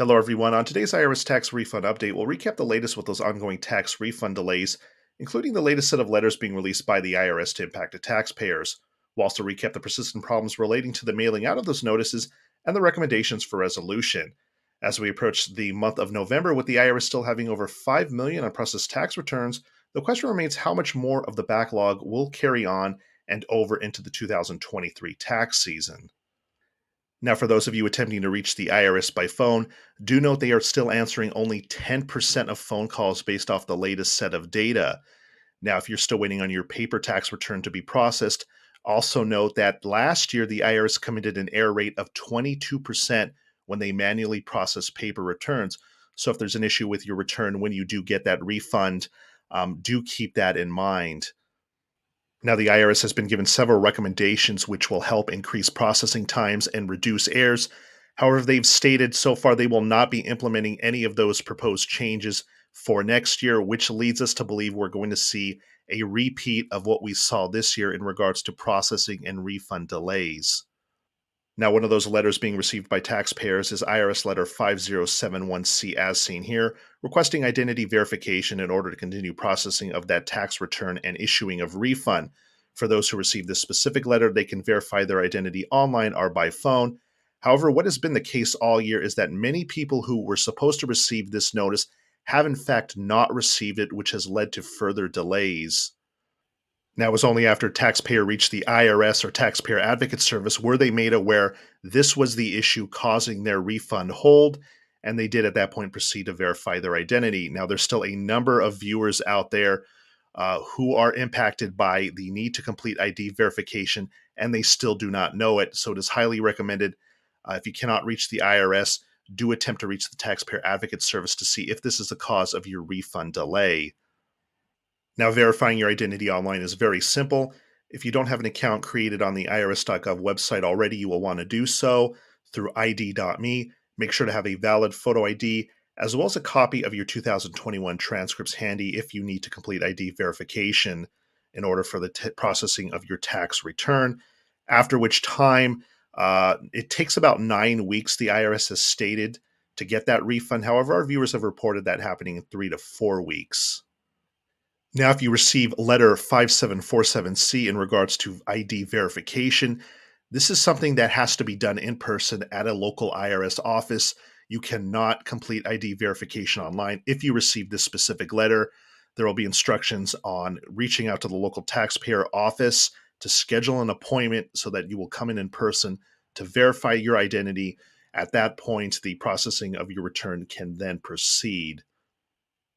Hello, everyone. On today's IRS tax refund update, we'll recap the latest with those ongoing tax refund delays, including the latest set of letters being released by the IRS to impacted taxpayers. We'll also recap the persistent problems relating to the mailing out of those notices and the recommendations for resolution. As we approach the month of November, with the IRS still having over 5 million unprocessed tax returns, the question remains how much more of the backlog will carry on and over into the 2023 tax season. Now, for those of you attempting to reach the IRS by phone, do note they are still answering only 10% of phone calls based off the latest set of data. Now, if you're still waiting on your paper tax return to be processed, also note that last year the IRS committed an error rate of 22% when they manually process paper returns. So if there's an issue with your return when you do get that refund, do keep that in mind. Now, the IRS has been given several recommendations which will help increase processing times and reduce errors. However, they've stated so far they will not be implementing any of those proposed changes for next year, which leads us to believe we're going to see a repeat of what we saw this year in regards to processing and refund delays. Now, one of those letters being received by taxpayers is IRS Letter 5071C, as seen here, requesting identity verification in order to continue processing of that tax return and issuing of refund. For those who receive this specific letter, they can verify their identity online or by phone. However, what has been the case all year is that many people who were supposed to receive this notice have in fact not received it, which has led to further delays. Now, it was only after taxpayer reached the IRS or Taxpayer Advocate Service were they made aware this was the issue causing their refund hold, and they did at that point proceed to verify their identity. Now, there's still a number of viewers out there who are impacted by the need to complete ID verification, and they still do not know it. So it is highly recommended if you cannot reach the IRS, do attempt to reach the Taxpayer Advocate Service to see if this is the cause of your refund delay. Now, verifying your identity online is very simple. If you don't have an account created on the irs.gov website already, you will want to do so through id.me. Make sure to have a valid photo ID, as well as a copy of your 2021 transcripts handy if you need to complete ID verification in order for the processing of your tax return. After which time, it takes about 9 weeks, the IRS has stated, to get that refund. However, our viewers have reported that happening in 3 to 4 weeks. Now, if you receive letter 5747C in regards to ID verification, this is something that has to be done in person at a local IRS office. You cannot complete ID verification online. If you receive this specific letter, there will be instructions on reaching out to the local taxpayer office to schedule an appointment so that you will come in person to verify your identity. At that point, the processing of your return can then proceed.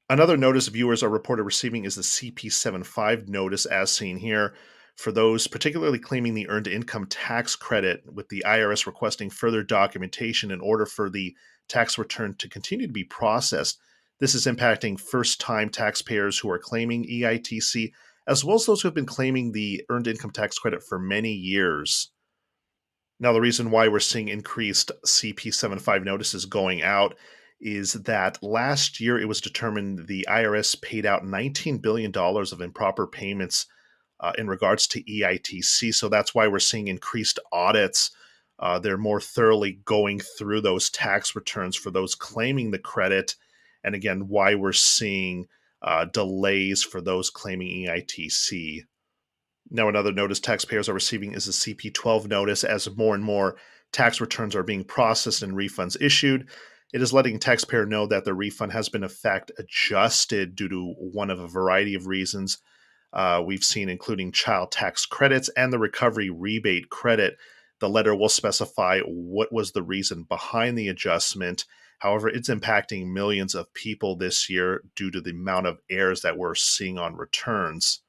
Another notice viewers are reported receiving is the CP75 notice, as seen here, for those particularly claiming the earned income tax credit, with the IRS requesting further documentation in order for the tax return to continue to be processed. This is impacting first-time taxpayers who are claiming EITC, as well as those who have been claiming the earned income tax credit for many years. Now, the reason why we're seeing increased CP75 notices going out is that last year it was determined the IRS paid out $19 billion of improper payments in regards to EITC. So that's why we're seeing increased audits. They're more thoroughly going through those tax returns for those claiming the credit. And again, why we're seeing delays for those claiming EITC. Now, another notice taxpayers are receiving is the CP12 notice. As more and more tax returns are being processed and refunds issued, it is letting taxpayer know that the refund has been in fact adjusted due to one of a variety of reasons we've seen, including child tax credits and the recovery rebate credit. The letter will specify what was the reason behind the adjustment. However, it's impacting millions of people this year due to the amount of errors that we're seeing on returns.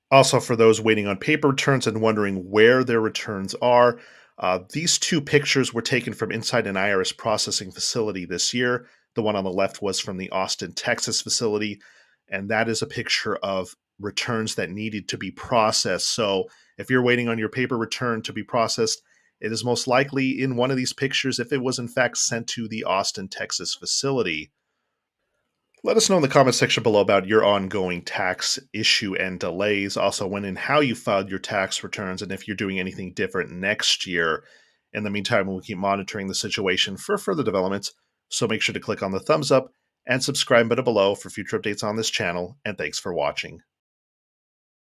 Also, for those waiting on paper returns and wondering where their returns are, these two pictures were taken from inside an IRS processing facility this year. The one on the left was from the Austin, Texas facility, and that is a picture of returns that needed to be processed. So if you're waiting on your paper return to be processed, it is most likely in one of these pictures if it was in fact sent to the Austin, Texas facility. Let us know in the comment section below about your ongoing tax issue and delays. Also, when and how you filed your tax returns, and if you're doing anything different next year. In the meantime, we'll keep monitoring the situation for further developments. So make sure to click on the thumbs up and subscribe button below for future updates on this channel, and thanks for watching.